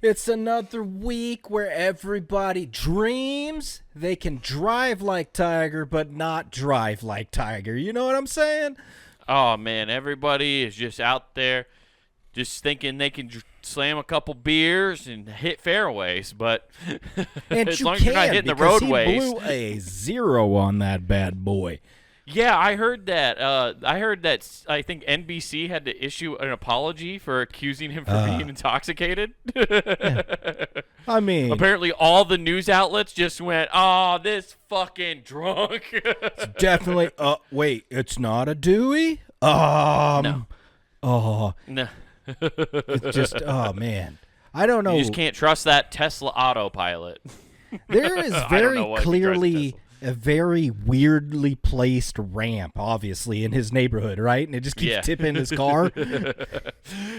It's another week where everybody dreams they can drive like Tiger, but not drive like Tiger. You know what I'm saying? Oh, man, everybody is just out there just thinking they can slam a couple beers and hit fairways, but And as you long as you're not hitting the roadways. He blew a 0 on that bad boy. Yeah, I heard that. I think NBC had to issue an apology for accusing him for being intoxicated. Yeah. I mean, apparently all the news outlets just went, "Oh, this fucking drunk." It's definitely. Wait, it's not a Dewey. No. Oh, No. it's just. Oh man, I don't know. You just can't trust that Tesla autopilot. There is I don't very know why you trust clearly Tesla. a very weirdly placed ramp, obviously, in his neighborhood, right? And it just keeps tipping his car.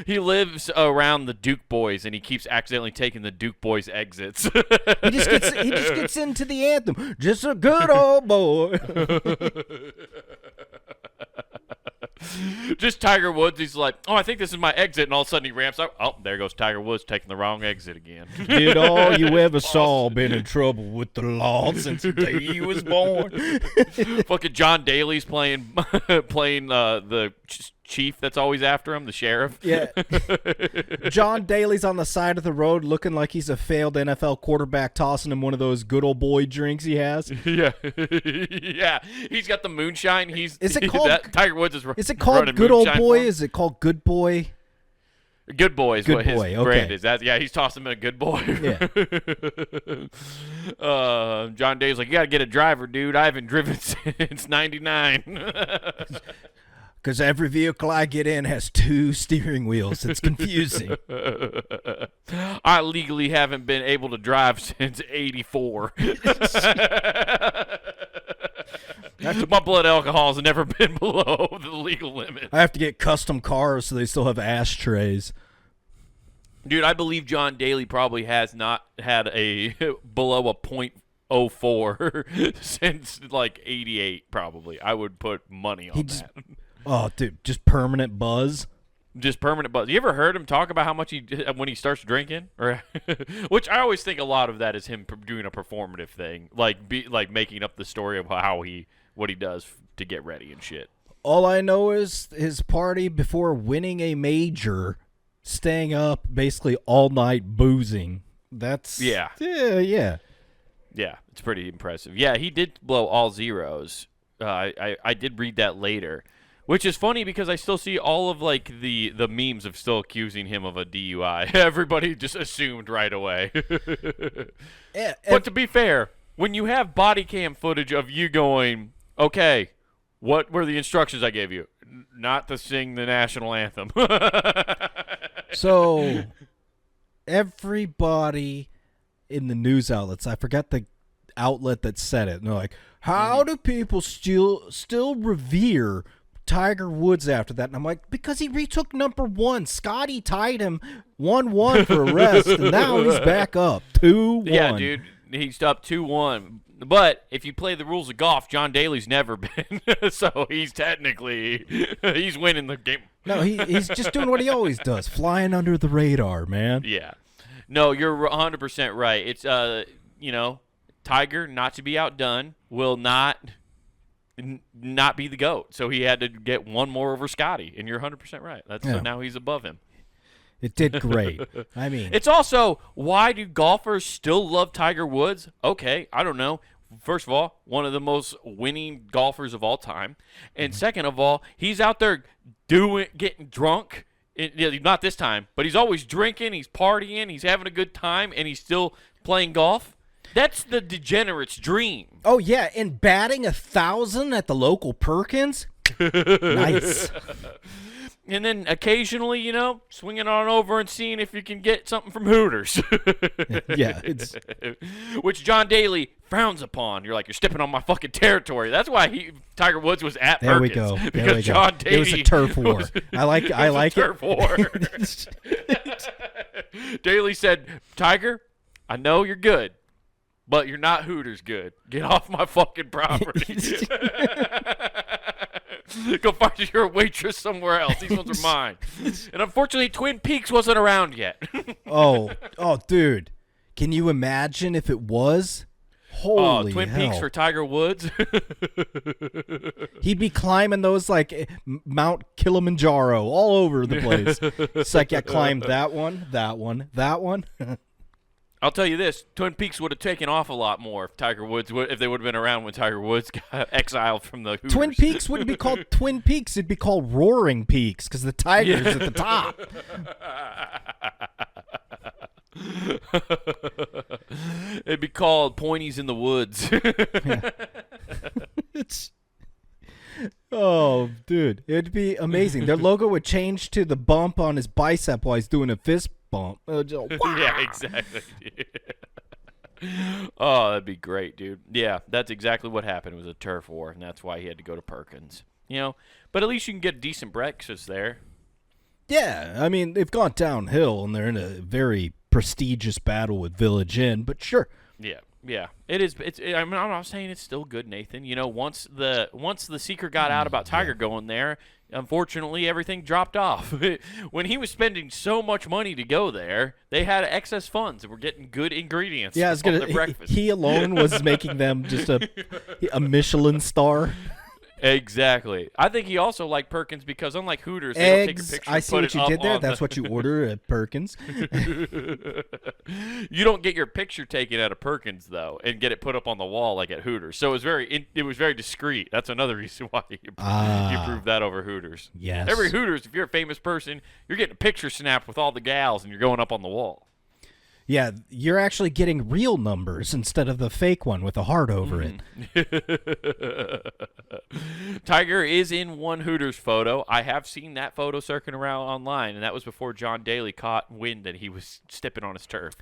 He lives around the Duke Boys, and he keeps accidentally taking the Duke Boys exits. He just gets into the anthem. Just a good old boy. Just Tiger Woods. He's like, "Oh, I think this is my exit," and all of a sudden he ramps up. Oh, there goes Tiger Woods taking the wrong exit again. Did all you ever saw been in trouble with the law since the day he was born? Fucking John Daly's playing the chief that's always after him, the sheriff. Yeah. John Daly's on the side of the road looking like he's a failed NFL quarterback tossing him one of those good old boy drinks he has. Yeah. Yeah. He's got the moonshine. Is it called Tiger Woods Is it called good old boy? Is it called good boy? Good boy is good what his boy, brand is. He's tossing him in a good boy. Yeah. John Daly's like, "You got to get a driver, dude. I haven't driven since '99. Because every vehicle I get in has 2 steering wheels. It's confusing. I legally haven't been able to drive since '84. My blood alcohol has never been below the legal limit. I have to get custom cars so they still have ashtrays. Dude, I believe John Daly probably has not had a below a .04 since like '88. Probably, I would put money on that. Oh, dude, just permanent buzz. Just permanent buzz. You ever heard him talk about how much when he starts drinking, or which I always think a lot of that is him doing a performative thing, like making up the story of what he does to get ready and shit. All I know is his party before winning a major, staying up basically all night boozing. That's yeah. It's pretty impressive. Yeah, he did blow all zeros. I did read that later. Which is funny because I still see all of like the memes of still accusing him of a DUI. Everybody just assumed right away. But to be fair, when you have body cam footage of you going, "Okay, what were the instructions I gave you? Not to sing the national anthem." So everybody in the news outlets, I forgot the outlet that said it, and they're like, "How do people still revere Tiger Woods after that?" And I'm like, because he retook number 1. Scotty tied him 1-1 for a rest, and now he's back up 2-1. Yeah, dude, he's up 2-1. But if you play the rules of golf, John Daly's never been, so he's technically he's winning the game. No, he's just doing what he always does, flying under the radar, man. Yeah, no, you're 100% right. It's Tiger, not to be outdone, will not be the GOAT. So he had to get one more over Scotty, and you're 100% right. So now he's above him. It did great. I mean, it's also, why do golfers still love Tiger Woods? Okay, I don't know. First of all, one of the most winning golfers of all time. And second of all, he's out there getting drunk. Not this time, but he's always drinking, he's partying, he's having a good time, and he's still playing golf. That's the degenerate's dream. Oh, yeah, and batting 1,000 at the local Perkins? Nice. And then occasionally, swinging on over and seeing if you can get something from Hooters. Yeah. Which John Daly frowns upon. You're like, you're stepping on my fucking territory. That's why Tiger Woods was at there Perkins. There we go. Because John Daly. It was a turf war. I like it. Turf war. Daly said, "Tiger, I know you're good, but you're not Hooters good. Get off my fucking property." Go find your waitress somewhere else. These ones are mine. And unfortunately, Twin Peaks wasn't around yet. Oh, dude. Can you imagine if it was? Holy Twin hell. Peaks for Tiger Woods. He'd be climbing those like Mount Kilimanjaro all over the place. It's like I climbed that one, that one, that one. I'll tell you this: Twin Peaks would have taken off a lot more if if they would have been around when Tiger Woods got exiled from the Hooters. Twin Peaks wouldn't be called Twin Peaks; it'd be called Roaring Peaks because the tiger's at the top. It'd be called Pointies in the Woods. Oh, dude, it'd be amazing. Their logo would change to the bump on his bicep while he's doing a fist bump. Yeah, exactly. Oh, that'd be great, dude. Yeah, that's exactly what happened. It was a turf war, and that's why he had to go to Perkins. But at least you can get decent breakfast there. Yeah, I mean, they've gone downhill, and they're in a very prestigious battle with Village Inn, but sure. Yeah. It is. I'm not saying it's still good, Nathan. Once the secret got out about Tiger going there, unfortunately, everything dropped off. When he was spending so much money to go there, they had excess funds and were getting good ingredients. Yeah, for their breakfast. He alone was making them just a Michelin star. Exactly. I think he also liked Perkins because unlike Hooters, they don't take your picture. I see what you did there. That's what you order at Perkins. You don't get your picture taken at a Perkins though, and get it put up on the wall like at Hooters. So it was very discreet. That's another reason why you proved that over Hooters. Yes. Every Hooters, if you're a famous person, you're getting a picture snapped with all the gals, and you're going up on the wall. Yeah, you're actually getting real numbers instead of the fake one with a heart over it. Tiger is in one Hooters photo. I have seen that photo circling around online, and that was before John Daly caught wind that he was stepping on his turf.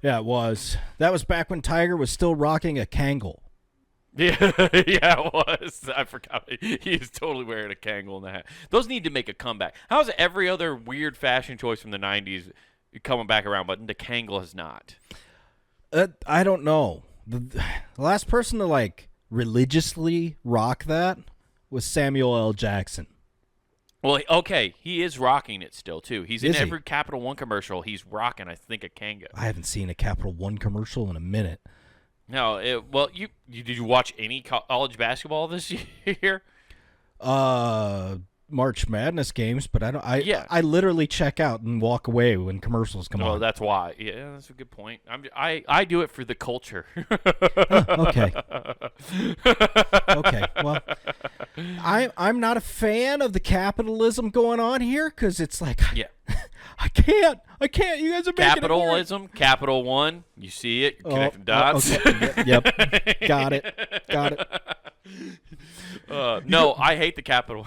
Yeah, it was. That was back when Tiger was still rocking a Kangol. Yeah, it was. I forgot. He is totally wearing a Kangol in the hat. Those need to make a comeback. How's every other weird fashion choice from the 90s coming back around, but the Kangol has not? I don't know. The last person to religiously rock that was Samuel L. Jackson. Well, okay, he is rocking it still too. He's in Is he? every Capital One commercial. He's rocking, I think, a Kangol. I haven't seen a Capital One commercial in a minute. No, did you watch any college basketball this year? March Madness games, but I literally check out and walk away when commercials come on. Oh, that's why. Yeah, that's a good point. I do it for the culture. Okay. Okay. Well, I'm not a fan of the capitalism going on here because it's like, yeah. I can't. You guys are making Capitalism, Capital One. You see it. You're connecting dots. Okay. Yep. Got it. No, I hate the Capital.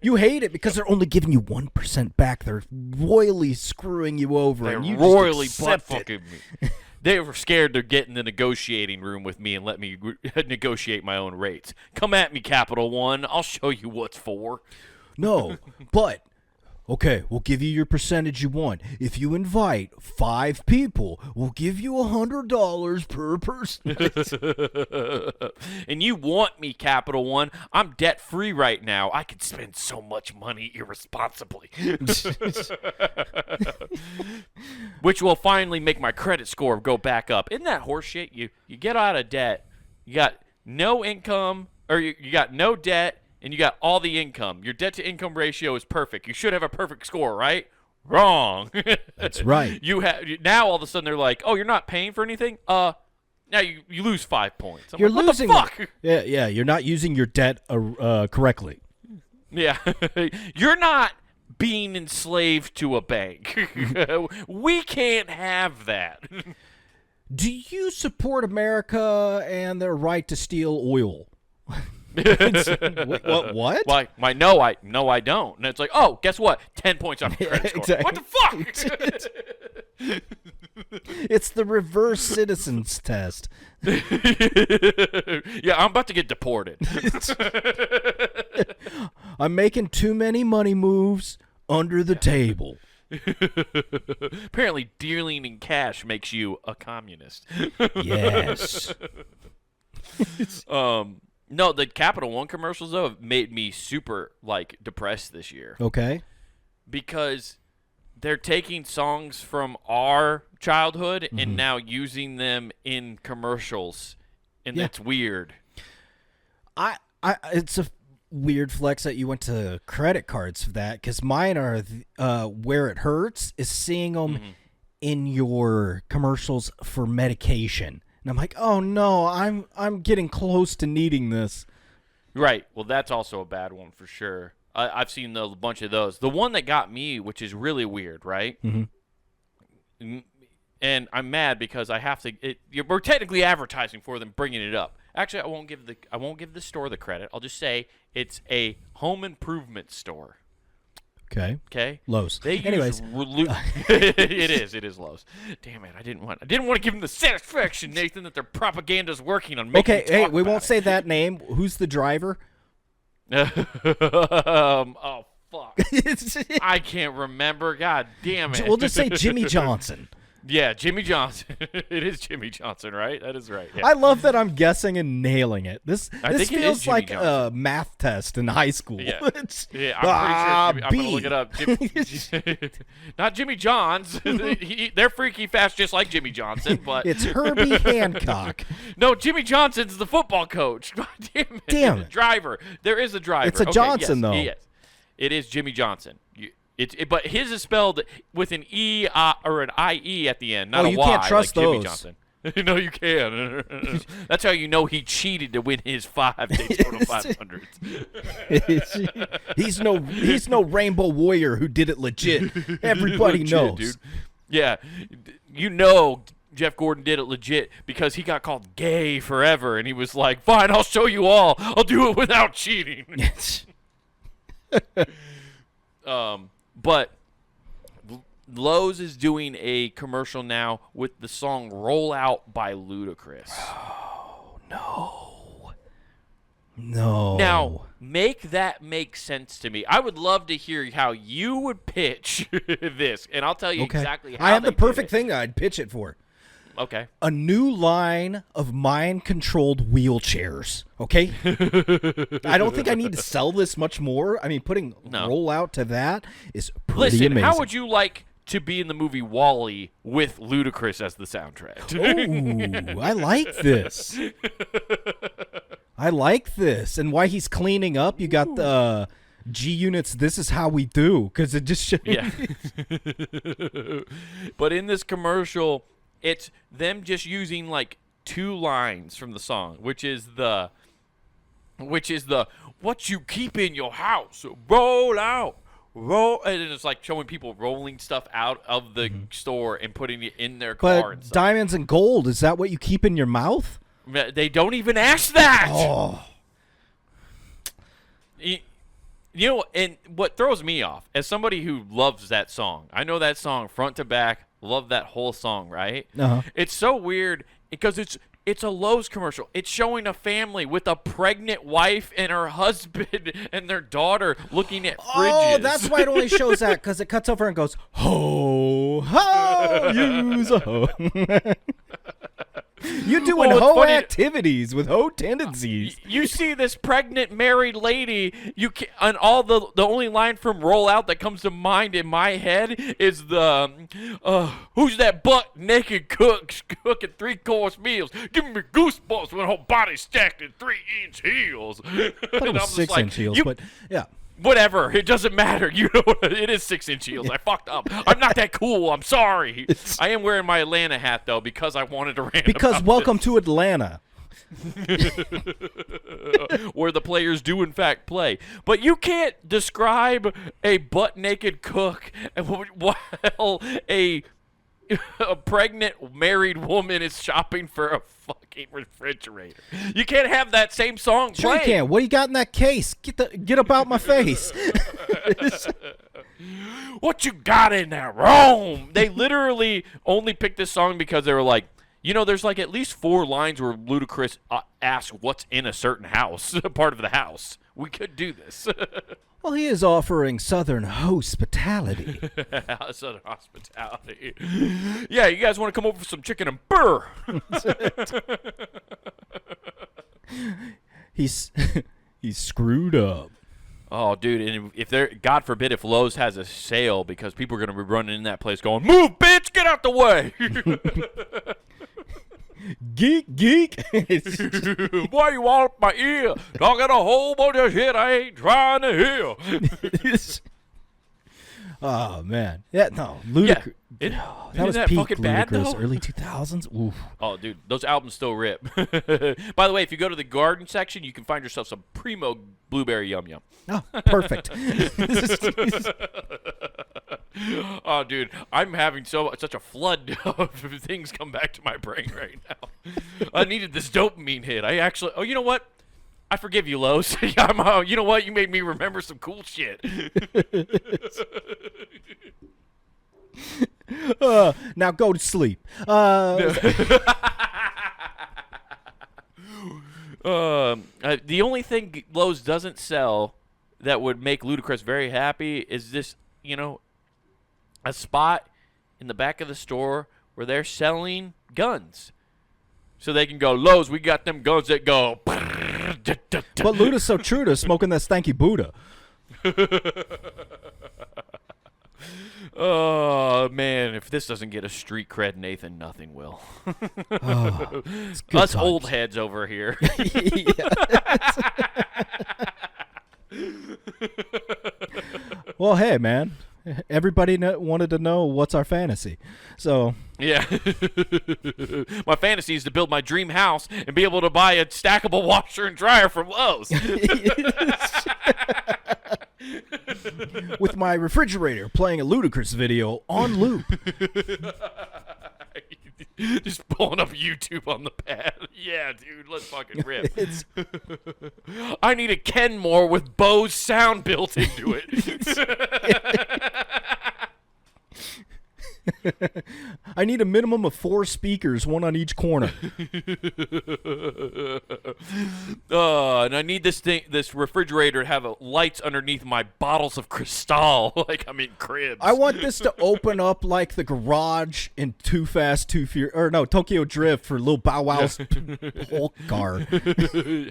You hate it because they're only giving you 1% back. They're royally screwing you over. They're and you royally just butt accept it. fucking me. They were scared to get in the negotiating room with me and let me negotiate my own rates. Come at me, Capital One. I'll show you what's for. No, but okay, we'll give you your percentage you want. If you invite 5 people, we'll give you $100 per person. And you want me, Capital One. I'm debt-free right now. I could spend so much money irresponsibly. Which will finally make my credit score go back up. Isn't that horseshit? You get out of debt. You got no income, or you got no debt, and you got all the income. Your debt-to-income ratio is perfect. You should have a perfect score, right? Wrong. That's right. Now all of a sudden they're like, oh, you're not paying for anything? Now you lose 5 points. You're like, losing. What the fuck? Yeah. You're not using your debt correctly. Yeah. You're not being enslaved to a bank. We can't have that. Do you support America and their right to steal oil? What? Why? No, I don't. And it's like, oh, guess what? 10 points off your credit score. Exactly. What the fuck? It's the reverse citizens test. Yeah, I'm about to get deported. I'm making too many money moves under the table. Apparently, dealing in cash makes you a communist. Yes. No, the Capital One commercials though have made me super like depressed this year Okay. because they're taking songs from our childhood and now using them in commercials, and that's weird. It's a weird flex that you went to credit cards for that, because mine are where it hurts is seeing them in your commercials for medication, and I'm like, oh no, I'm getting close to needing this. Right. Well, that's also a bad one for sure. I've seen a bunch of those. The one that got me, which is really weird, right? And I'm mad because I have to. We're technically advertising for them, bringing it up. Actually, I won't give the store the credit. I'll just say it's a home improvement store. Okay. Okay. Lowe's. Anyways, it is Lowe's. Damn it! I didn't want to give them the satisfaction, Nathan, that their propaganda's working on making. Okay. Hey, we won't say that name. Who's the driver? Oh fuck! I can't remember. God damn it! We'll just say Jimmy Johnson. Yeah, Jimmy Johnson. It is Jimmy Johnson, right? That is right. Yeah. I love that I'm guessing and nailing it. This think feels like a math test in high school. Yeah, I'm pretty sure. I'm gonna look it up. Not Jimmy Johns. They're freaky fast, just like Jimmy Johnson. But it's Herbie Hancock. No, Jimmy Johnson's the football coach. God damn it. Damn it. Driver. There is a driver. It's a Johnson, though. Yes, it is Jimmy Johnson. But his is spelled with an E or an IE at the end, not a Y. You can't trust like Jimmy those. Johnson. No, you can. That's how you know he cheated to win his 5 Daytona 500s. He's no Rainbow Warrior who did it legit. Everybody knows. Dude. Yeah, you know Jeff Gordon did it legit because he got called gay forever, and he was like, "Fine, I'll show you all. I'll do it without cheating." But Lowe's is doing a commercial now with the song "Roll Out" by Ludacris. Oh, no. Now, make that make sense to me. I would love to hear how you would pitch this, and I'll tell you exactly how I have the they did perfect it. thing I'd pitch it for. Okay. A new line of mind-controlled wheelchairs, okay? I don't think I need to sell this much more. I mean, putting roll out to that is pretty amazing. How would you like to be in the movie WALL-E with Ludacris as the soundtrack? Ooh, I like this. I like this. And while he's cleaning up, you got the G-Unit's This Is How We Do, because it just shows. Yeah. But in this commercial, it's them just using like 2 lines from the song, which is the what you keep in your house, roll out, roll, and it's like showing people rolling stuff out of the store and putting it in their car. And But stuff. diamonds and gold, is that what you keep in your mouth? They don't even ask that. Oh. You know, and what throws me off, as somebody who loves that song, I know that song front to back, love that whole song, right? Uh-huh. It's so weird because it's a Lowe's commercial. It's showing a family with a pregnant wife and her husband and their daughter looking at fridges. Oh, that's why it only shows that, because it cuts over and goes, ho, ho, use a hoe. You're doing hoe activities with hoe tendencies. You see this pregnant married lady, and all the only line from Roll Out that comes to mind in my head is the who's that butt naked cook cooking 3-course meals, giving me goosebumps when her whole body's stacked in 3-inch heels. But it was 6-inch heels, but yeah. Whatever, it doesn't matter. You know what? It is 6-inch heels. I fucked up. I'm not that cool. I'm sorry. I am wearing my Atlanta hat though because I wanted to rant. Because welcome to Atlanta, where the players do in fact play. But you can't describe a butt naked cook while a pregnant married woman is shopping for a fucking refrigerator. You can't have that same song Sure playing. you can. What do you got in that case? Get up out my face. What you got in there, Rome? They literally only picked this song because they were like, you know, there's like at least 4 lines where Ludacris asks what's in a certain house, part of the house. We could do this. Well, he is offering Southern hospitality. Southern hospitality. Yeah, you guys want to come over for some chicken and burr? He's he's screwed up. Oh, dude, and if there, God forbid, if Lowe's has a sale, because people are going to be running in that place going, "Move, bitch, get out the way!" Geek. Why you all up my ear? Talking a whole bunch of shit I ain't trying to hear. Oh man, yeah, no, Ludacris. Yeah, that was that peak fucking bad, Ludacris, though? early 2000s. Oof. Oh, dude, those albums still rip. By the way, if you go to the garden section, you can find yourself some primo blueberry yum yum. Oh, perfect. Oh, dude, I'm having such a flood of things come back to my brain right now. I needed this dopamine hit. I actually. Oh, you know what? I forgive you, Lowe's. You know what? You made me remember some cool shit. Now go to sleep. The only thing Lowe's doesn't sell that would make Ludacris very happy is this, a spot in the back of the store where they're selling guns. So they can go, Lowe's, we got them guns that go. But Luda's so true to smoking that stanky Buddha. Oh, man, if this doesn't get a street cred, Nathan, nothing will. It's good Us times. old heads over here. Well, hey, man. Everybody wanted to know what's our fantasy. So Yeah. My fantasy is to build my dream house and be able to buy a stackable washer and dryer from Lowe's. with my refrigerator playing a Ludacris video on loop. Just pulling up YouTube on the pad. Yeah, dude, let's fucking rip. I need a Kenmore with Bose sound built into it. I need a minimum of 4 speakers, one on each corner. And I need this refrigerator to have lights underneath my bottles of Cristal, like I'm in cribs. I want this to open up like the garage in Too Fast, Too Furious, or no, Tokyo Drift for Lil Bow Wow's Hulk car.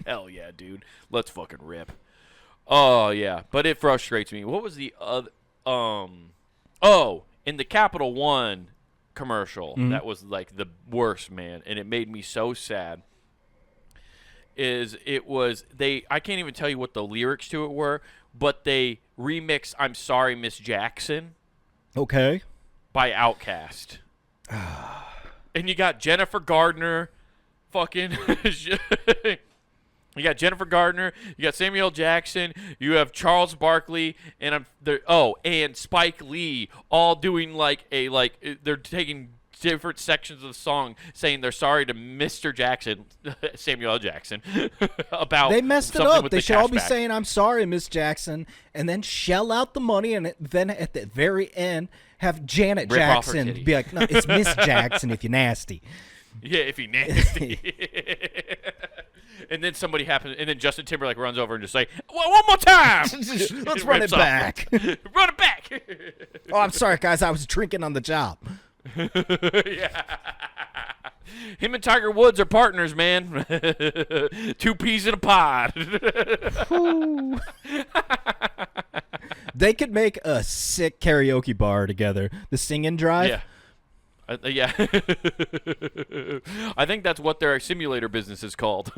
Hell yeah, dude. Let's fucking rip. Oh, yeah. But it frustrates me. What was the other... in the Capital One commercial, that was like the worst, man, and it made me so sad. I can't even tell you what the lyrics to it were, but they remixed "I'm Sorry, Miss Jackson" Okay. by Outkast. And you got Jennifer Gardner, fucking. You got Jennifer Gardner, you got Samuel L. Jackson, you have Charles Barkley, and and Spike Lee, all doing they're taking different sections of the song, saying they're sorry to Mr. Jackson, Samuel L. Jackson, about They messed it something up. with They the should all be cashback. saying, "I'm sorry, Miss Jackson," and then shell out the money, and then at the very end have Janet Rip off her Jackson titty. be like, "No, it's Miss Jackson if you're nasty." Yeah, if he nasty. And then and then Justin Timberlake runs over and just like, well, one more time. Let's run it back. Run it back. Oh, I'm sorry, guys. I was drinking on the job. Yeah. Him and Tiger Woods are partners, man. 2 peas in a pod. They could make a sick karaoke bar together. The Singing Drive. Yeah. Yeah. I think that's what their simulator business is called.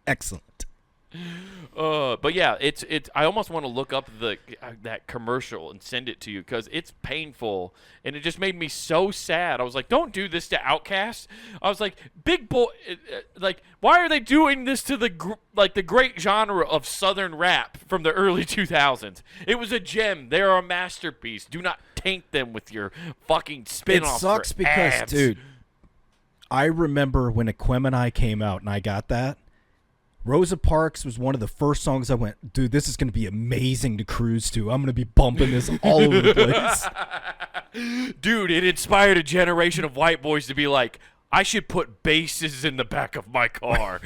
Excellent. But yeah, it's. I almost want to look up that commercial and send it to you because it's painful and it just made me so sad. I was like, don't do this to Outkast. I was like, big boy, like why are they doing this to the great genre of Southern rap from the early 2000s? It was a gem. They are a masterpiece. Do not taint them with your fucking spin-offs. It sucks for because, ads. dude, I remember when Aquemini came out and I got that. Rosa Parks was one of the first songs I went, dude, this is going to be amazing to cruise to. I'm going to be bumping this all over the place. Dude, it inspired a generation of white boys to be like, I should put basses in the back of my car.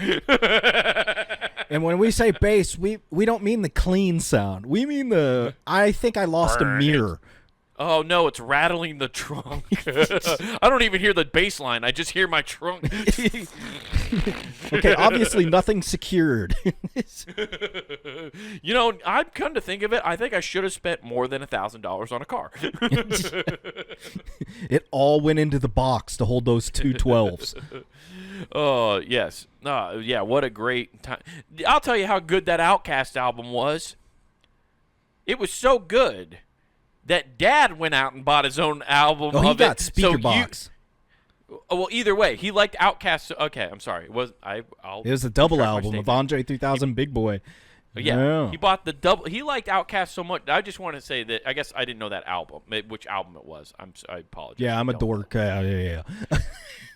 And when we say bass, we don't mean the clean sound. We mean the, I think I lost Burn a mirror. Oh no, it's rattling the trunk. I don't even hear the bass line. I just hear my trunk. Okay, obviously nothing secured. You know, I've come to think of it, I think I should have spent more than $1,000 on a car. It all went into the box to hold those 212s. Oh, yes. Yeah, what a great time. I'll tell you how good that Outkast album was. It was so good that Dad went out and bought his own album Oh, he of got it. speaker box. Well, either way, he liked Outkast. Okay, I'm sorry. It was It was a double retract my album of statement. Andre 3000 Big Boy. Yeah, he bought the double. He liked Outkast so much. I just want to say that I guess I didn't know that album, which album it was. I apologize. Yeah, I'm I a don't know. dork. Yeah.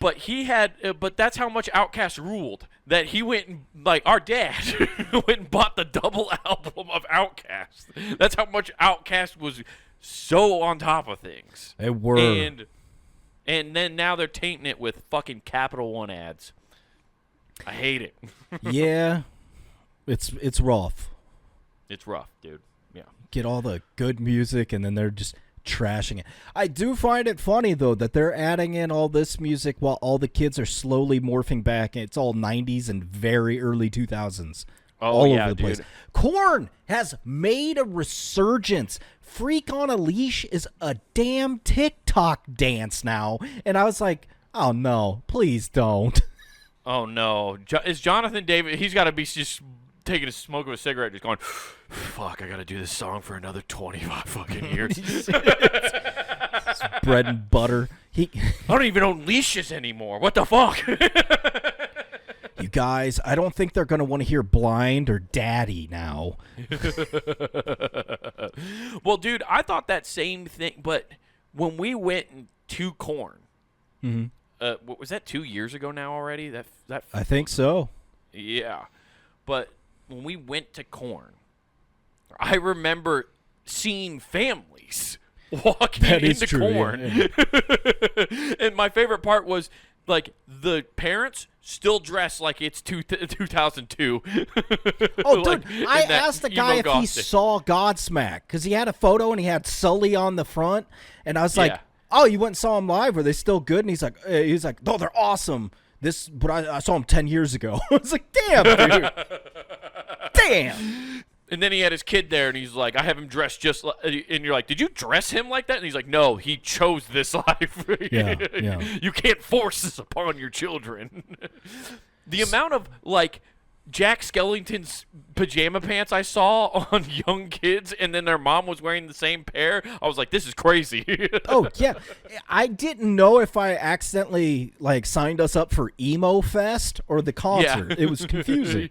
But he had, but that's how much Outkast ruled. That he went and, like, our dad went and bought the double album of Outkast. That's how much Outkast was so on top of things. They were. And then now they're tainting it with fucking Capital One ads. I hate it. Yeah, it's rough. It's rough, dude. Yeah. Get all the good music, and then they're just trashing it. I do find it funny, though, that they're adding in all this music while all the kids are slowly morphing back. It's all 90s and very early 2000s. Oh, all yeah, over the place. dude. Korn has made a resurgence. Freak on a Leash is a damn TikTok dance now. And I was like, oh, no, please don't. Oh, no. Is Jonathan David, he's got to be just taking a smoke of a cigarette, just going, fuck, I got to do this song for another 25 fucking years. It's bread and butter. I don't even own leashes anymore. What the fuck? You guys, I don't think they're going to want to hear Blind or Daddy now. Well, dude, I thought that same thing, but when we went to Korn, was that 2 years ago now already? That I think so. Yeah. But when we went to Korn, I remember seeing families walking That is into true, Korn. yeah. And my favorite part was, like, the parents still dress like it's 2002. Oh, Like, dude, in I that asked the emo guy if he gothic. saw Godsmack because he had a photo and he had Sully on the front, and I was like, Yeah. "Oh, you went and saw him live? Were they still good?" And he's like, "No, they're awesome." But I saw him 10 years ago. I was like, "Damn, dude, damn." And then he had his kid there, and he's like, I have him dressed just like, and you're like, did you dress him like that? And he's like, no, he chose this life. Yeah. You can't force this upon your children. The amount of, like, Jack Skellington's pajama pants I saw on young kids, and then their mom was wearing the same pair, I was like, this is crazy. Oh yeah, I didn't know if I accidentally signed us up for Emo Fest or the concert. It was confusing.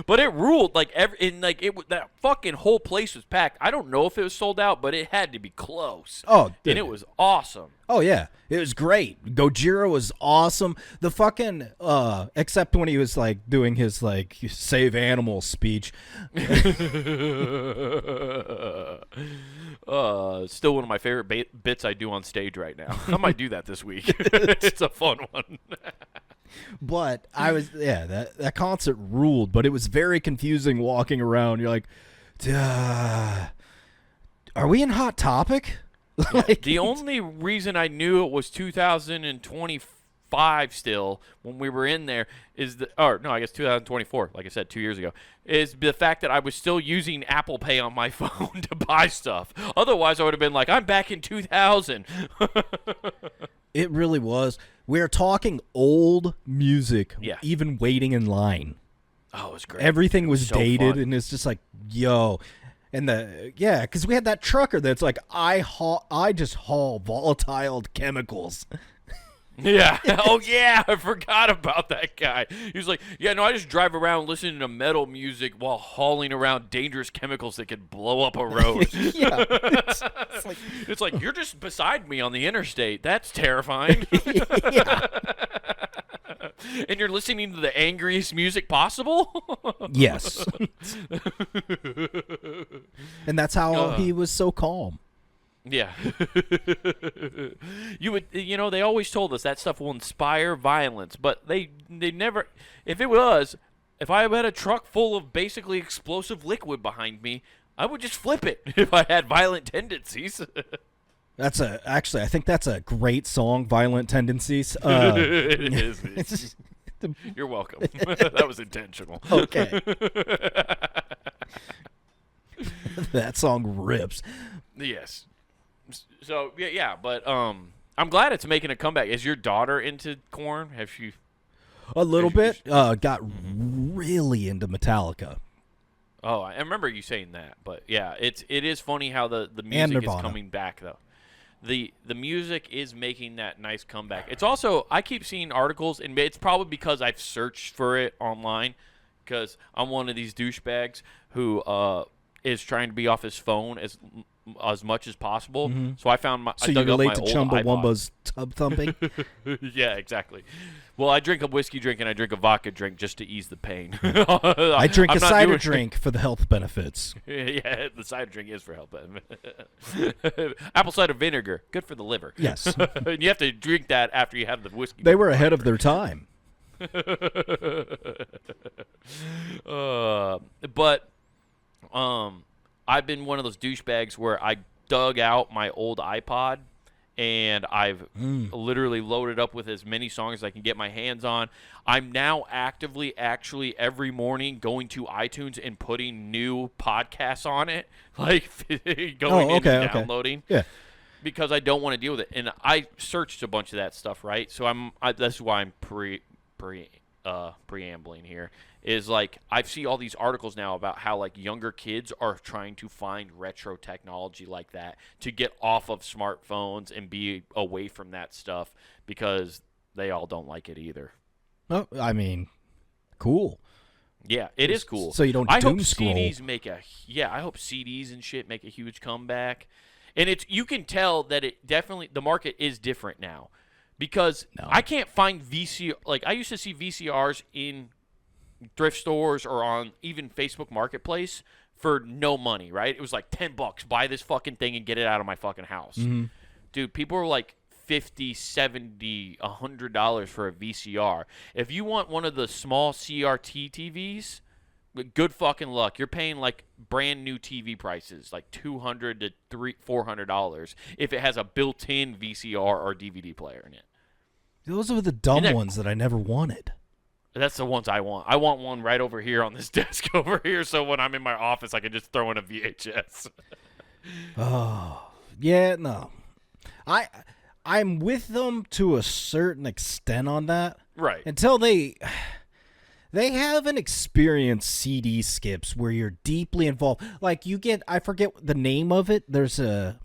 But it ruled, that fucking whole place was packed. I don't know if it was sold out, but it had to be close. Oh, dude. And it was awesome. Oh yeah, it was great. Gojira was awesome. The fucking except when he was doing his save animals speech. Still one of my favorite bits I do on stage right now. I might do that this week. It's a fun one. But that concert ruled, but it was very confusing walking around. You're like, are we in Hot Topic? The only reason I knew it was 2025 still when we were in there is I guess 2024, like I said 2 years ago, is the fact that I was still using Apple Pay on my phone to buy stuff. Otherwise, I would have been like, I'm back in 2000. It really was. We're talking old music, Yeah. even waiting in line. Oh, it was great. Everything was so dated, fun. and it's just like, yo. And because we had that trucker that's like, I just haul volatile chemicals. Yeah. Oh, yeah. I forgot about that guy. He was like, yeah, no, I just drive around listening to metal music while hauling around dangerous chemicals that could blow up a road. Yeah. It's like, you're just beside me on the interstate. That's terrifying. Yeah. And you're listening to the angriest music possible? Yes. And that's how he was so calm. Yeah. They always told us that stuff will inspire violence, but they never, if I had a truck full of basically explosive liquid behind me, I would just flip it if I had violent tendencies. Actually, I think that's a great song, Violent Tendencies. It is. You're welcome. That was intentional. Okay. That song rips. Yes. So, yeah, but I'm glad it's making a comeback. Is your daughter into Korn? Has she... A little bit. Got really into Metallica. Oh, I remember you saying that, but yeah, it is funny how the music is coming back though. The music is making that nice comeback. It's also, I keep seeing articles, and it's probably because I've searched for it online, because I'm one of these douchebags who is trying to be off his phone as much as possible. Mm-hmm. So I found So you relate to Chumbawamba's tub thumping? Yeah, exactly. Well, I drink a whiskey drink and I drink a vodka drink just to ease the pain. I drink a cider drink for the health benefits. Yeah, the cider drink is for health benefits. Apple cider vinegar, good for the liver. Yes. And you have to drink that after you have the whiskey. They were ahead of their time. But I've been one of those douchebags where I dug out my old iPod and I've literally loaded up with as many songs as I can get my hands on. I'm now actively, actually, every morning going to iTunes and putting new podcasts on it, like going in and downloading. Yeah. Because I don't want to deal with it. And I searched a bunch of that stuff, right? So that's why I'm preambling here. Is like I see all these articles now about how like younger kids are trying to find retro technology like that to get off of smartphones and be away from that stuff because they all don't like it either. Oh, I mean, cool. Yeah, it is cool. So you don't doom scroll. I hope CDs and shit make a huge comeback. And you can tell that it definitely, the market is different now because I can't find VCR. Like I used to see VCRs in thrift stores or on even Facebook Marketplace for no money, right? It was like $10, buy this fucking thing and get it out of my fucking house. Mm-hmm. Dude, people were like $50, $70, $100 for a VCR. If you want one of the small CRT TVs, good fucking luck. You're paying like brand new TV prices, like $200 to $400 if it has a built-in VCR or DVD player in it. Those are the dumb ones that I never wanted. That's the ones I want. I want one right over here on this desk over here, so when I'm in my office, I can just throw in a VHS. Oh, yeah, no. I'm with them to a certain extent on that. Right. Until they haven't experienced CD skips where you're deeply involved. Like you get, I forget the name of it. There's a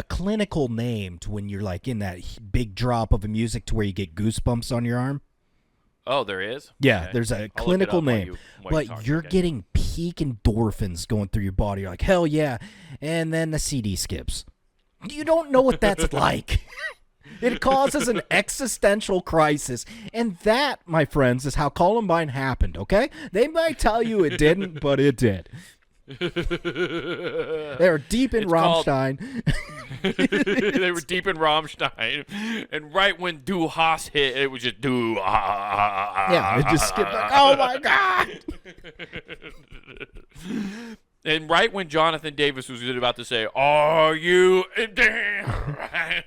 clinical name to when you're like in that big drop of a music to where you get goosebumps on your arm. Oh, there is? Yeah, okay. There's a clinical name. But you're getting peak endorphins going through your body. You're like, hell yeah. And then the CD skips. You don't know what that's like. It causes an existential crisis. And that, my friends, is how Columbine happened, okay? They might tell you it didn't, but it did. They were deep in Rammstein. They were deep in Rammstein, and right when Du Hast hit, it was just Du. Yeah, it just skipped like, oh my god! And right when Jonathan Davis was about to say, "Are you?" and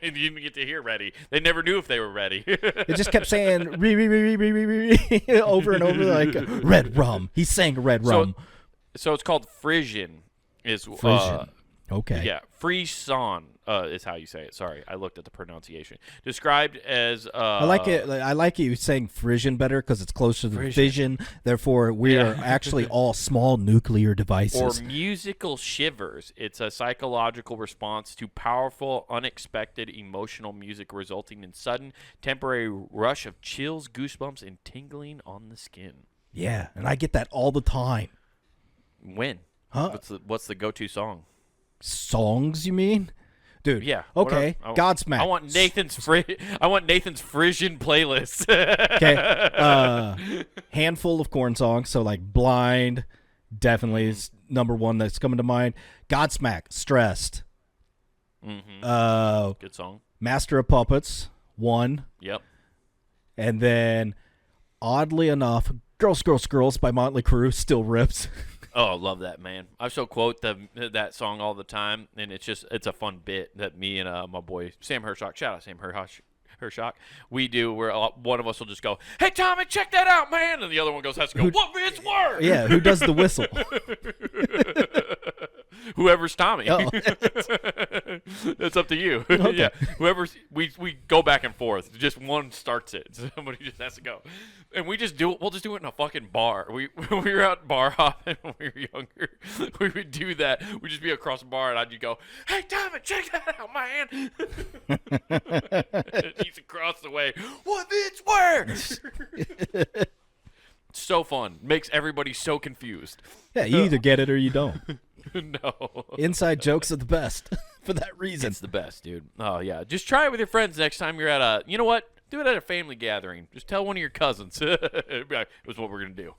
you didn't get to hear "ready." They never knew if they were ready. It just kept saying over and over like red rum. He's saying red rum. So it's called frission. Frission. Okay. Yeah, frisson is how you say it. Sorry, I looked at the pronunciation. Described as I like it. I like you saying frission better because it's closer to fission. Therefore, we are actually all small nuclear devices. Or musical shivers. It's a psychological response to powerful, unexpected emotional music resulting in sudden, temporary rush of chills, goosebumps, and tingling on the skin. Yeah, and I get that all the time. When? Huh? What's the go-to song? Songs, you mean? Dude, yeah. Okay, Godsmack. I want Nathan's Frisian playlist. Okay. Handful of Korn songs, so like Blind definitely is number one that's coming to mind. Godsmack, Stressed. Mm-hmm. Good song. Master of Puppets, one. Yep. And then, oddly enough, Girls, Girls, Girls by Motley Crue still rips. Oh, I love that, man. I still quote that song all the time, and it's a fun bit that me and my boy Sam Hershock, shout out Sam Hershock, we do where one of us will just go, "Hey Tommy, check that out, man," and the other one goes, "Has to go, what Vince word?" Yeah, who does the whistle? Whoever's Tommy. Oh. It's up to you. Okay. Yeah, whoever's we go back and forth. Just one starts it. Somebody just has to go, and we just do it. We'll just do it in a fucking bar. When we were out bar hopping when we were younger, we would do that. We'd just be across the bar, and I'd just go, "Hey Tommy, check that out, man." He's across the way. What Vince word? So fun. Makes everybody so confused. Yeah, you either get it or you don't. No. Inside jokes are the best for that reason. It's the best, dude. Oh, yeah. Just try it with your friends next time you're at a, you know what? Do it at a family gathering. Just tell one of your cousins. It was what we're going to do.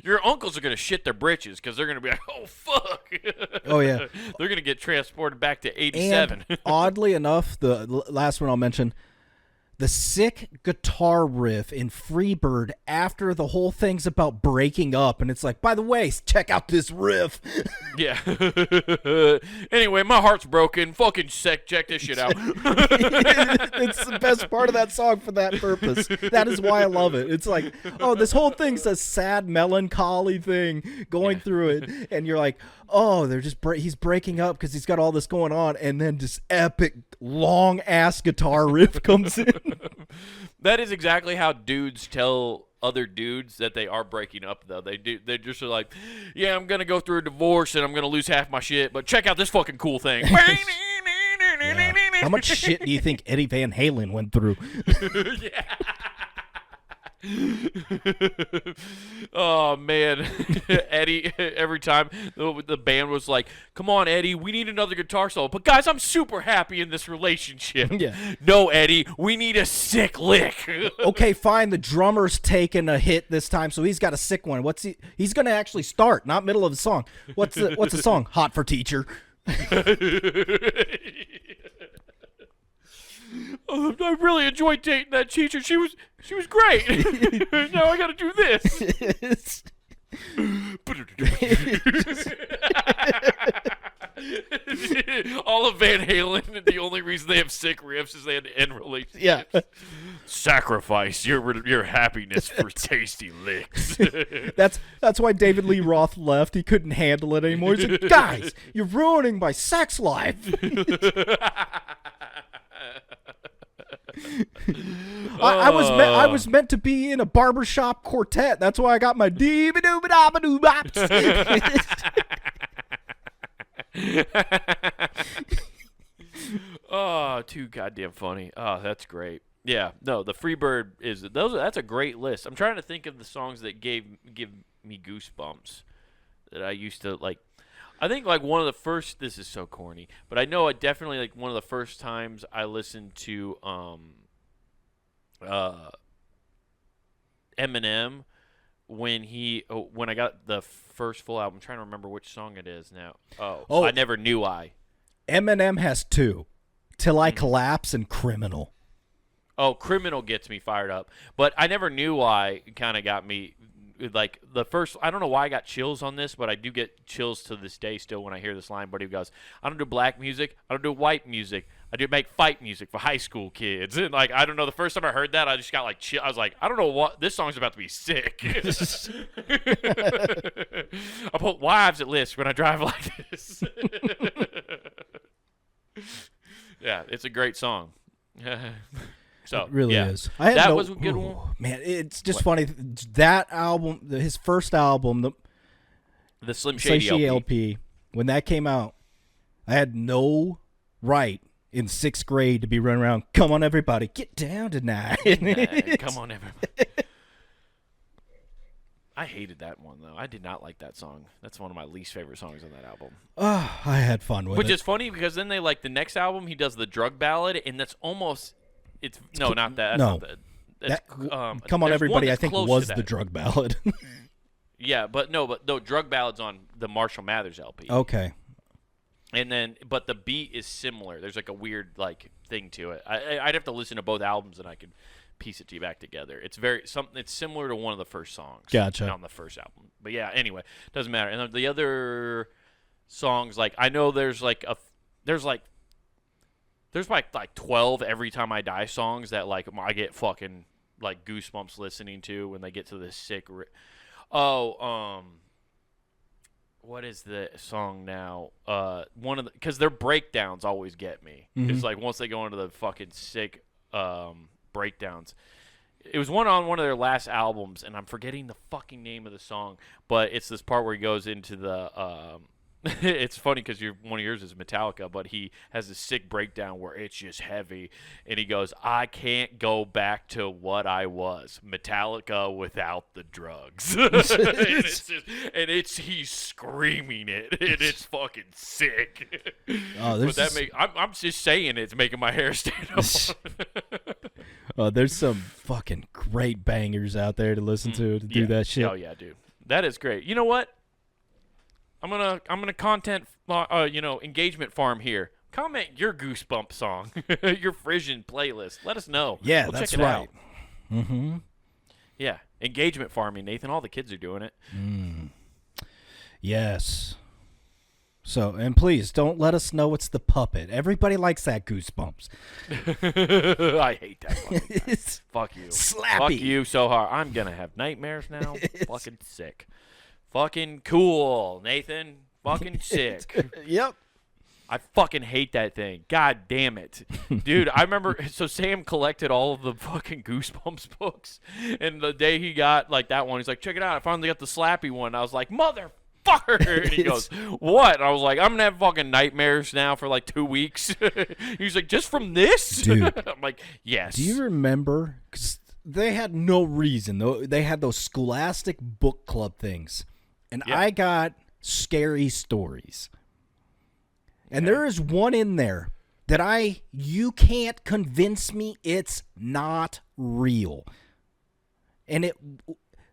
Your uncles are going to shit their britches because they're going to be like, oh, fuck. Oh, yeah. They're going to get transported back to 87. And oddly enough, the last one I'll mention, the sick guitar riff in Freebird after the whole thing's about breaking up, and it's like, by the way, check out this riff. Yeah. Anyway, my heart's broken. Fucking check this shit out. It's the best part of that song for that purpose. That is why I love it. It's like, oh, this whole thing's a sad, melancholy thing going through it, and you're like, oh, they're just he's breaking up because he's got all this going on, and then this epic, long-ass guitar riff comes in. That is exactly how dudes tell other dudes that they are breaking up, though. They're just like, yeah, I'm going to go through a divorce and I'm going to lose half my shit, but check out this fucking cool thing. Yeah. How much shit do you think Eddie Van Halen went through? Yeah. Oh man, Eddie, every time the band was like, come on Eddie, we need another guitar solo, but guys, I'm super happy in this relationship. Yeah. No Eddie, we need a sick lick. Okay, fine, the drummer's taking a hit this time, so he's got a sick one. He's gonna actually start, not middle of the song. What's the song? Hot for Teacher. Oh, I really enjoyed dating that teacher. She was great. Now I got to do this. All of Van Halen, the only reason they have sick riffs is they had to end relationships. Yeah. Sacrifice your happiness for tasty licks. That's why David Lee Roth left. He couldn't handle it anymore. He's like, guys, you're ruining my sex life. I was meant to be in a barbershop quartet. That's why I got my Oh, too goddamn funny. Oh, that's great. Yeah, no, the Freebird that's a great list. I'm trying to think of the songs that give me goosebumps that I used to like. I think like one of the first. This is so corny, but I know I definitely like one of the first times I listened to Eminem when I got the first full album. I'm trying to remember which song it is now. Oh, I Never Knew I. Eminem has two, Till I Collapse and Criminal. Oh, Criminal gets me fired up, but I Never Knew Why kind of got me. Like the first, I don't know why I got chills on this, but I do get chills to this day still when I hear this line. But he goes, "I don't do black music, I don't do white music, I do make fight music for high school kids." And like, I don't know, the first time I heard that, I just got like chill. I was like, I don't know what this song's about to be sick. I put wives at list when I drive like this. Yeah, it's a great song. So It really yeah. is. That was a good one. Man, it's just funny. That album, his first album, The Slim Shady LP, when that came out, I had no right in 6th grade to be running around, come on everybody, get down tonight. Come on everybody. I hated that one, though. I did not like that song. That's one of my least favorite songs on that album. Oh, I had fun with it. Which is funny because then they like the next album, he does the drug ballad, and that's almost... no, not that. That's no. not that. That's, Come on, everybody, I think was the the drug ballad. Yeah, but no, drug ballad's on the Marshall Mathers LP. Okay. And then, but the beat is similar. There's like a weird like thing to it. I'd have to listen to both albums and I could piece it back together. It's very something. It's similar to one of the first songs. Gotcha. On the first album. But yeah, anyway, doesn't matter. And the other songs, like I know there's like 12 Every Time I Die songs that like I get fucking like goosebumps listening to when they get to this sick. What is the song now? One of the, because their breakdowns always get me. Mm-hmm. It's like once they go into the fucking sick breakdowns. It was one on one of their last albums, and I'm forgetting the fucking name of the song, but it's this part where he goes into the it's funny because one of yours is Metallica, but he has this sick breakdown where it's just heavy, and he goes, "I can't go back to what I was, Metallica without the drugs." He's screaming it, and it's fucking sick. But I'm just saying it's making my hair stand up. There's some fucking great bangers out there to listen to do that shit. Oh yeah, dude, that is great. You know what? I'm gonna engagement farm here. Comment your Goosebump song, your Frission playlist. Let us know. Yeah, we'll that's check it right. out. Mm-hmm. Yeah, engagement farming, Nathan. All the kids are doing it. Yes. So, and please don't let us know it's the puppet. Everybody likes that Goosebumps. I hate that fucking guy. Fuck you. Slappy. Fuck you so hard. I'm gonna have nightmares now. Fucking sick. Fucking cool, Nathan. Fucking sick. Yep. I fucking hate that thing. God damn it. Dude, I remember, so Sam collected all of the fucking Goosebumps books, and the day he got, like, that one, he's like, check it out, I finally got the Slappy one. I was like, motherfucker! And he goes, what? And I was like, I'm gonna have fucking nightmares now for, like, 2 weeks. He's like, just from this? Dude. I'm like, yes. Do you remember? Because they had no reason. They had those Scholastic book club things. And I got scary stories. And there is one in there that you can't convince me it's not real. And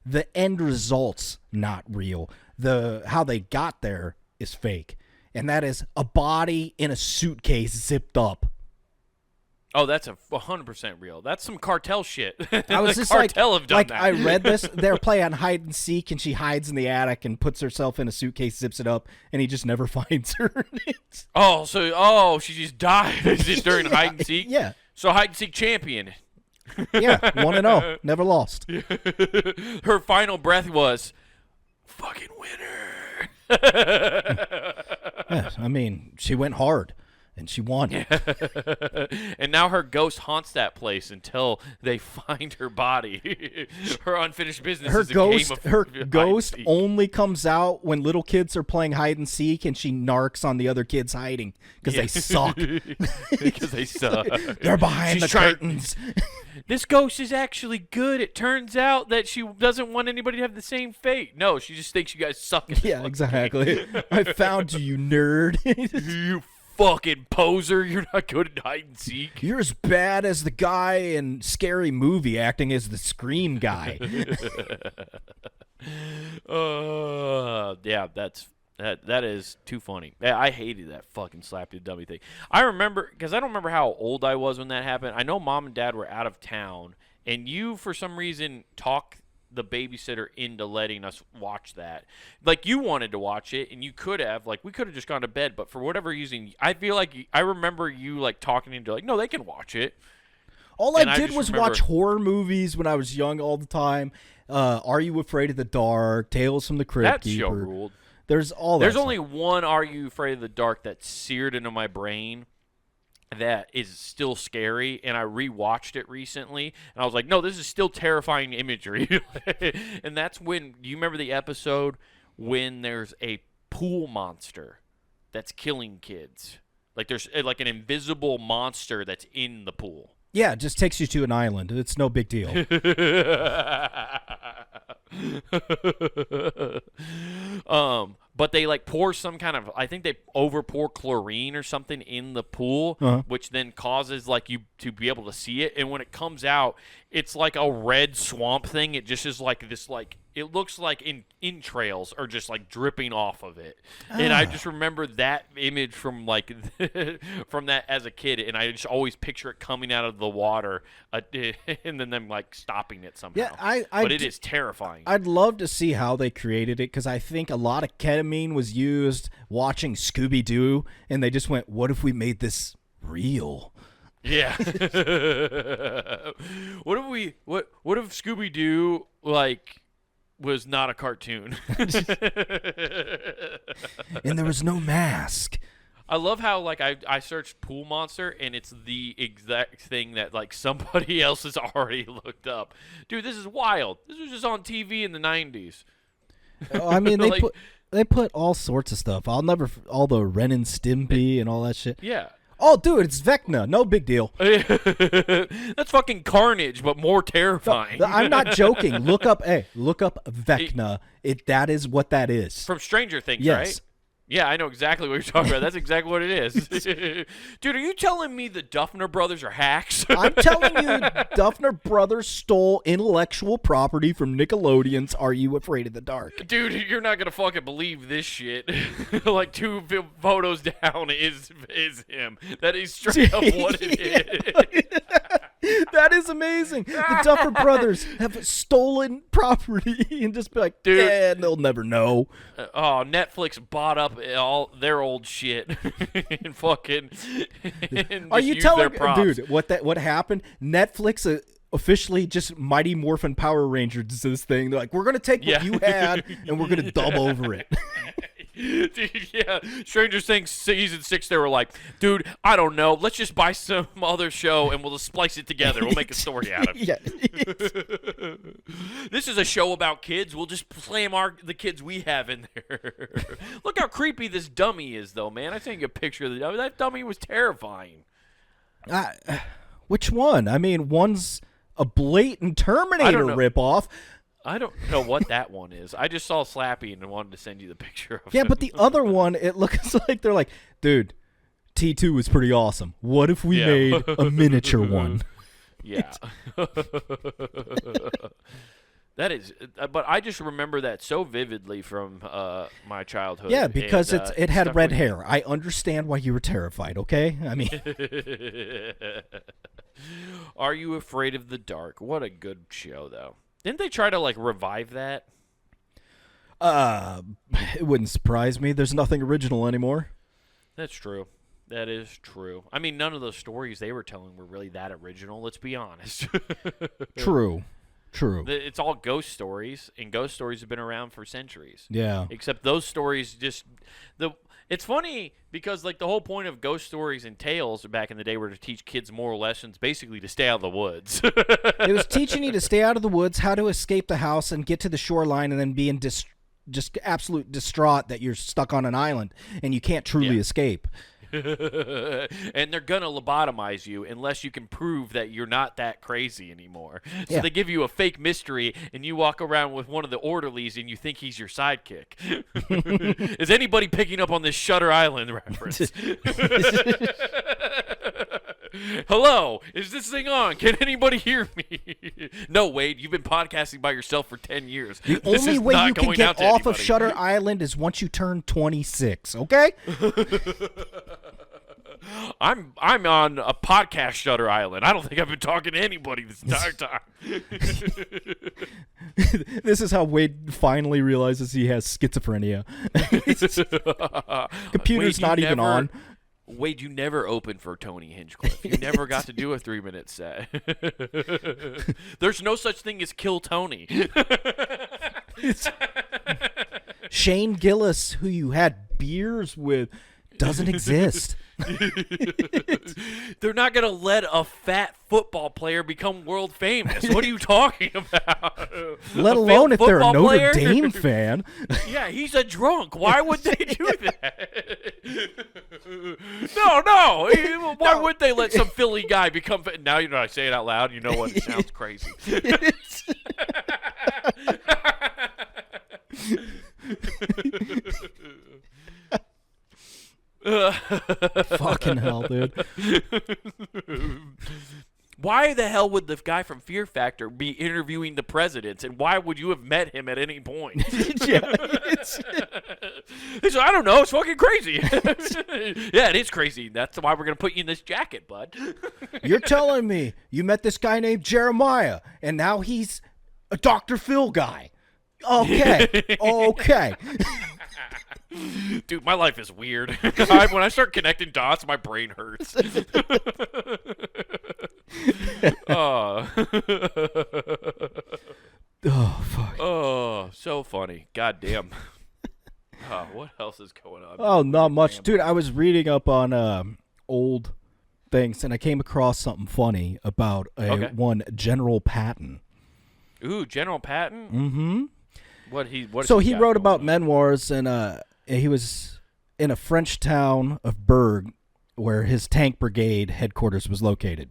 the end result's not real. How they got there is fake. And that is a body in a suitcase zipped up. Oh, that's 100% real. That's some cartel shit. I was just cartel have done that. I read this. They're playing hide and seek, and she hides in the attic and puts herself in a suitcase, zips it up, and he just never finds her. She just died during hide and seek. Yeah. So hide and seek champion. Yeah, 1-0, never lost. Her final breath was, "Fucking winner." Yeah, I mean, she went hard. And she won. And now her ghost haunts that place until they find her body. Her unfinished business is a game of her hide and ghost seek. only comes out when little kids are playing hide and seek, and she narcs on the other kids hiding because they suck. Because they suck. They're behind the curtains. This ghost is actually good. It turns out that she doesn't want anybody to have the same fate. No, she just thinks you guys suck. Yeah, exactly. I found you nerd. You fucking poser. You're not good at hide and seek. You're as bad as the guy in Scary Movie acting as the Scream guy. Yeah, that is too funny. I hated that fucking slap you dummy thing. I remember, because I don't remember how old I was when that happened. I know Mom and Dad were out of town, and you, for some reason, talked the babysitter into letting us watch that. Like, you wanted to watch it, and you could have. Like, we could have just gone to bed, but for whatever reason, I feel like I remember you, like, talking into, like, no, they can watch it. All I did was watch horror movies when I was young all the time. Are You Afraid of the Dark? Tales from the Crypt That show Keeper. ruled. There's only one Are You Afraid of the Dark that's seared into my brain that is still scary, and I rewatched it recently, and I was like, no, this is still terrifying imagery. And that's when, do you remember the episode when there's a pool monster that's killing kids? Like, there's like an invisible monster that's in the pool. Yeah, it just takes you to an island. It's no big deal. But they like pour some kind of, I think they over pour chlorine or something in the pool, which then causes like you to be able to see it. And when it comes out, it's like a red swamp thing. It just is like this like it looks like entrails are just like dripping off of it. And I just remember that image from like from that as a kid, and I just always picture it coming out of the water, and then them like stopping it somehow. Yeah, but it is terrifying. I'd love to see how they created it, because I think a lot of ketamine was used watching Scooby-Doo, and they just went, what if we made this real? Yeah. What if Scooby-Doo like was not a cartoon? And there was no mask. I love how like I searched pool monster, and it's the exact thing that like somebody else has already looked up. Dude, this is wild. This was just on TV in the 90s. I mean, they Like- they put all sorts of stuff. All the Ren and Stimpy and all that shit. Yeah. Oh, dude, it's Vecna. No big deal. That's fucking Carnage, but more terrifying. I'm not joking. Look up Vecna. That is what that is. From Stranger Things, Yes. right? Yeah, I know exactly what you're talking about. That's exactly what it is. Dude, are you telling me the Duffner brothers are hacks? I'm telling you, Duffner Brothers stole intellectual property from Nickelodeon's Are You Afraid of the Dark? Dude, you're not gonna fucking believe this shit. Like 2 photos down is him. That is straight up what it is. That is amazing. The Duffer Brothers have stolen property and just be like, Dude. yeah, they'll never know. Oh, Netflix bought up all their old shit and fucking. And Are just you used telling their props. dude what happened? Netflix officially just Mighty Morphin Power Rangers this thing. They're like, we're gonna take what you had and we're gonna dub over it. Dude, yeah. Stranger Things season 6, they were like, dude, I don't know. Let's just buy some other show and we'll just splice it together. We'll make a story out of it. Yeah. This is a show about kids. We'll just slam the kids we have in there. Look how creepy this dummy is, though, man. I sent you a picture of the dummy. That dummy was terrifying. Which one? I mean, one's a blatant I Terminator don't know. ripoff. I don't know what that one is. I just saw Slappy and wanted to send you the picture of Yeah, it. but the other one, it looks like they're like, dude, T2 was pretty awesome. What if we Yeah. made a miniature one? Yeah. That is, but I just remember that so vividly from my childhood. Yeah, because and, it had stuck red with hair. I understand why you were terrified, okay? I mean, me. Are You Afraid of the Dark? What a good show, though. Didn't they try to like revive that? it wouldn't surprise me. There's nothing original anymore. That's true. That is true. I mean, none of those stories they were telling were really that original. Let's be honest. True. It's all ghost stories, and ghost stories have been around for centuries. Yeah. Except those stories just it's funny because like the whole point of ghost stories and tales back in the day were to teach kids moral lessons, basically to stay out of the woods. It was teaching you to stay out of the woods, how to escape the house and get to the shoreline, and then be in just absolute distraught that you're stuck on an island and you can't truly escape. And they're gonna lobotomize you unless you can prove that you're not that crazy anymore. So Yeah. they give you a fake mystery, and you walk around with one of the orderlies, and you think he's your sidekick. Is anybody picking up on this Shutter Island reference? Hello, is this thing on? Can anybody hear me? No, Wade, you've been podcasting by yourself for 10 years. The This only is way not you can going get out to off of anybody. Shutter Island is once you turn 26, okay? I'm on a podcast Shutter Island. I don't think I've been talking to anybody this entire time. This is how Wade finally realizes he has schizophrenia. Computer's Wade, not you even never- on. Wade, you never opened for Tony Hinchcliffe. You never got to do a 3-minute set. There's no such thing as Kill Tony. Shane Gillis, who you had beers with, doesn't exist. They're not going to let a fat football player become world famous. What are you talking about? Let A alone if failed they're a football Notre player? Dame fan. Yeah, he's a drunk. Why would they do that? No. Why would they let some Philly guy become? Now you know I say it out loud. You know what? It sounds crazy. Fucking hell, dude. Why the hell would the guy from Fear Factor be interviewing the presidents, and why would you have met him at any point? Yeah. He said, I don't know. It's fucking crazy. Yeah, it is crazy. That's why we're going to put you in this jacket, bud. You're telling me you met this guy named Jeremiah, and now he's a Dr. Phil guy. Okay. Okay. Dude, my life is weird. When I start connecting dots, my brain hurts. Oh. Oh, fuck. Oh, so funny. God damn. What else is going on? Oh, not much. Dude, I was reading up on old things, and I came across something funny about one General Patton. Ooh, General Patton? Mm-hmm. So he wrote about memoirs, and he was in a French town of Berg, where his tank brigade headquarters was located.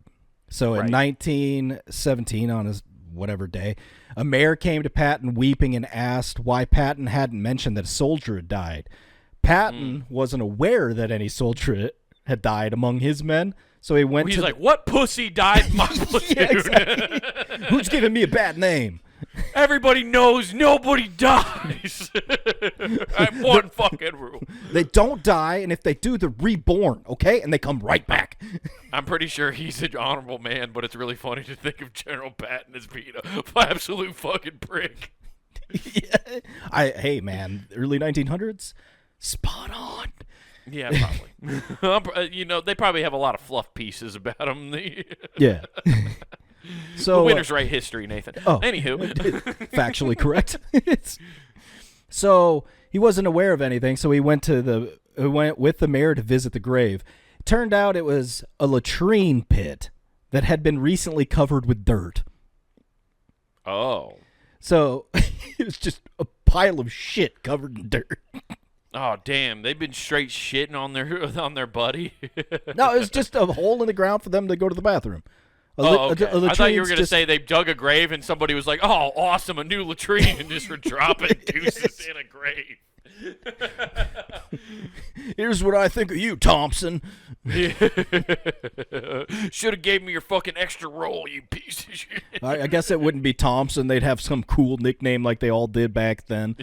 So in 1917, on his whatever day, a mayor came to Patton weeping and asked why Patton hadn't mentioned that a soldier had died. Patton wasn't aware that any soldier had died among his men, so he went He's like, what pussy died in my platoon? Yeah, exactly. Who's giving me a bad name? Everybody knows nobody dies. I have one fucking rule. They don't die, and if they do, they're reborn, okay? And they come right back. I'm pretty sure he's an honorable man, but it's really funny to think of General Patton as being an absolute fucking prick. Yeah. Hey, man, early 1900s, spot on. Yeah, probably. They probably have a lot of fluff pieces about him. Yeah. So the Winners Write History, Nathan. Anywho. Factually correct. So he wasn't aware of anything, so he went with the mayor to visit the grave. It turned out it was a latrine pit that had been recently covered with dirt. Oh. So it was just a pile of shit covered in dirt. Oh, damn. They've been straight shitting on their buddy. No, it was just a hole in the ground for them to go to the bathroom. Okay. I thought you were going to say they dug a grave and somebody was like, oh, awesome, a new latrine, and just were dropping deuces in a grave. Here's what I think of you, Thompson. Should have gave me your fucking extra roll, you piece of shit. I guess it wouldn't be Thompson. They'd have some cool nickname like they all did back then.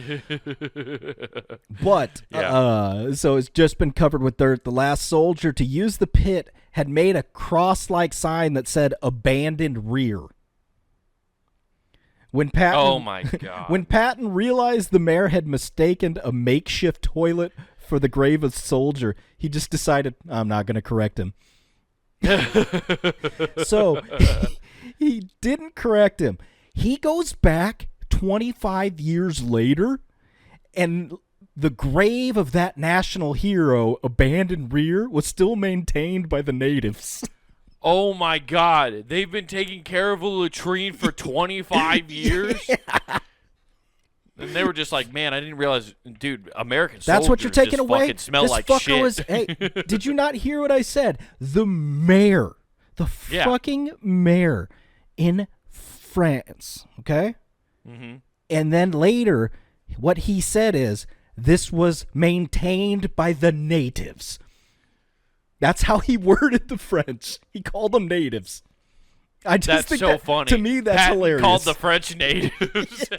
But, so it's just been covered with dirt. The last soldier to use the pit had made a cross-like sign that said abandoned rear. When Patton, oh my God. When Patton realized the mayor had mistaken a makeshift toilet for the grave of a soldier, he just decided, I'm not going to correct him. So he didn't correct him. He goes back 25 years later, and the grave of that national hero, abandoned rear, was still maintained by the natives. Oh my God. They've been taking care of a latrine for 25 years? Yeah. And they were just like, man, I didn't realize, dude, American soldiers That's what you're taking just away? fucking smell this like fucker shit. Hey, did you not hear what I said? The mayor. The fucking mayor in France, okay? Mm-hmm. And then later, what he said is, this was maintained by the natives. That's how he worded the French. He called them natives. I just that's think so that, funny. To me, that's Patton hilarious. Called the French natives.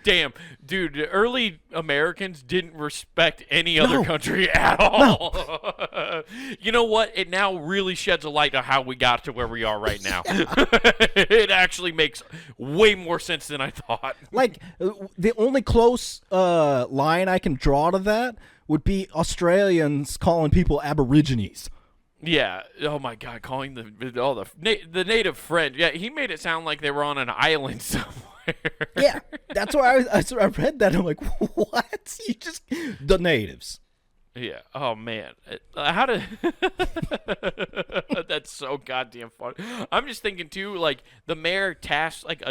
Damn, dude, the early Americans didn't respect any other country at all. No. You know what? It now really sheds a light on how we got to where we are right now. It actually makes way more sense than I thought. Like, the only close line I can draw to that would be Australians calling people Aborigines. Yeah. Oh my God, calling the native French. Yeah, he made it sound like they were on an island somewhere. Yeah, that's why I read that. I'm like, what? You just the natives. Yeah. Oh man, how did? That's so goddamn funny. I'm just thinking too, like the mayor tasked like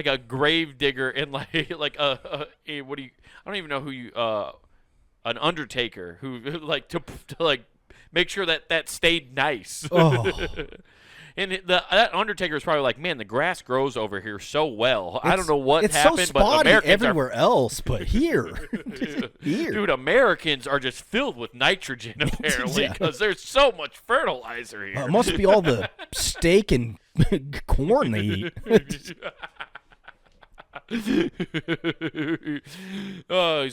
a grave digger and like a what do you? I don't even know who you an undertaker who like to like make sure that stayed nice. Oh. And that Undertaker is probably like, man, the grass grows over here so well. I don't know what it's happened, so but spotty Americans everywhere else, but here, here. Dude, Americans are just filled with nitrogen apparently because there's so much fertilizer here. It must be all the steak and corn they eat. He's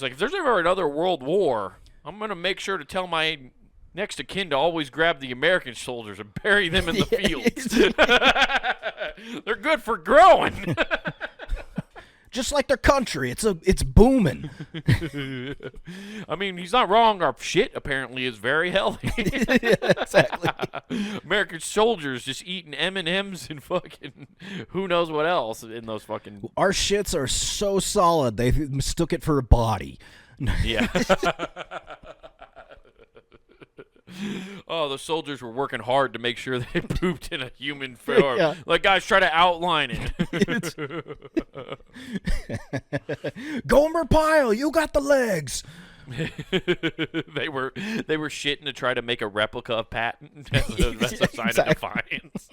like, if there's ever another world war, I'm going to make sure to tell my next of kin to always grab the American soldiers and bury them in the fields. They're good for growing. Just like their country, it's booming. I mean, he's not wrong. Our shit apparently is very healthy. Yeah, exactly. American soldiers just eating M&Ms and fucking who knows what else in those fucking. Our shits are so solid they mistook it for a body. Yeah. Oh, the soldiers were working hard to make sure they pooped in a human form. Yeah. Like, guys, try to outline it. Gomer Pyle, you got the legs. They were shitting to try to make a replica of Patton. That's a sign of defiance.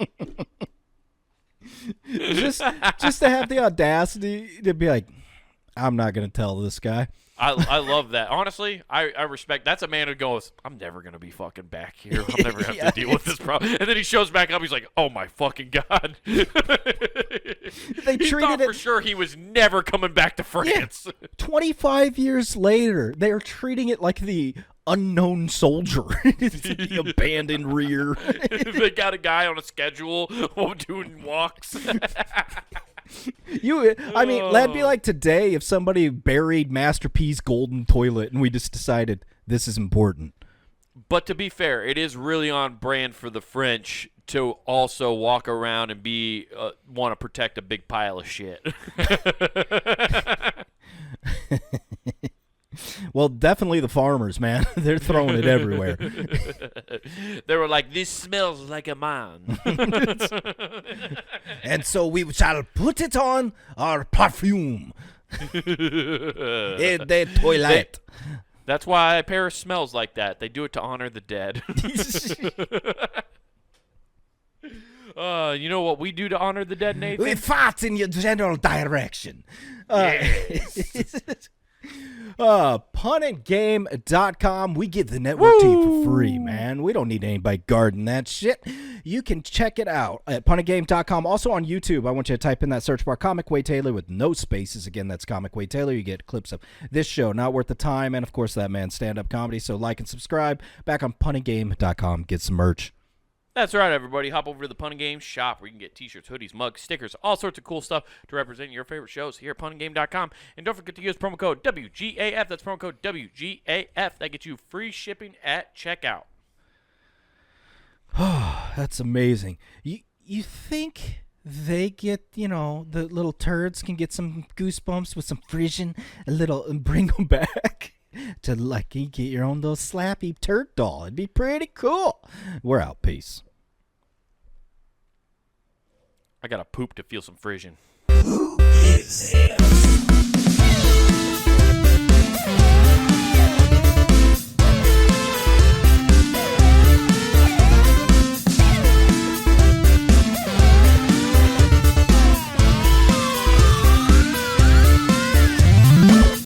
just to have the audacity to be like, I'm not going to tell this guy. I love that. Honestly, I respect. That's a man who goes, I'm never going to be fucking back here. I'm never going to have to deal with this problem. And then he shows back up. He's like, oh, my fucking God. They He treated thought it for sure he was never coming back to France. 25 years later. They're treating it like the unknown soldier. The abandoned rear. They got a guy on a schedule doing walks. I mean, that'd be like today if somebody buried Master P's golden toilet and we just decided this is important. But to be fair, it is really on brand for the French to also walk around and want to protect a big pile of shit. Well, definitely the farmers, man. They're throwing it everywhere. They were like, this smells like a man. And so we shall put it on our perfume. The toilet. That's why Paris smells like that. They do it to honor the dead. You know what we do to honor the dead, Nathan? We fart in your general direction. Yes. Puntandgame.com. We give the network to you for free, man. We don't need anybody guarding that shit. You can check it out at puntandgame.com. Also on YouTube, I want you to type in that search bar, Comic Way Taylor with no spaces. Again, that's Comic Way Taylor. You get clips of this show, Not Worth the Time, and of course that man's stand-up comedy. So like and subscribe. Back on puntandgame.com. Get some merch. That's right, everybody. Hop over to the Pun and Game shop where you can get t-shirts, hoodies, mugs, stickers, all sorts of cool stuff to represent your favorite shows here at puntandgame.com. And don't forget to use promo code WGAF. That's promo code WGAF. That gets you free shipping at checkout. Oh, that's amazing. You think they get, the little turds can get some goosebumps with some frission, and bring them back to like you get your own little slappy turd doll. It'd be pretty cool. We're out. Peace. I got to poop to feel some frission. Who gives a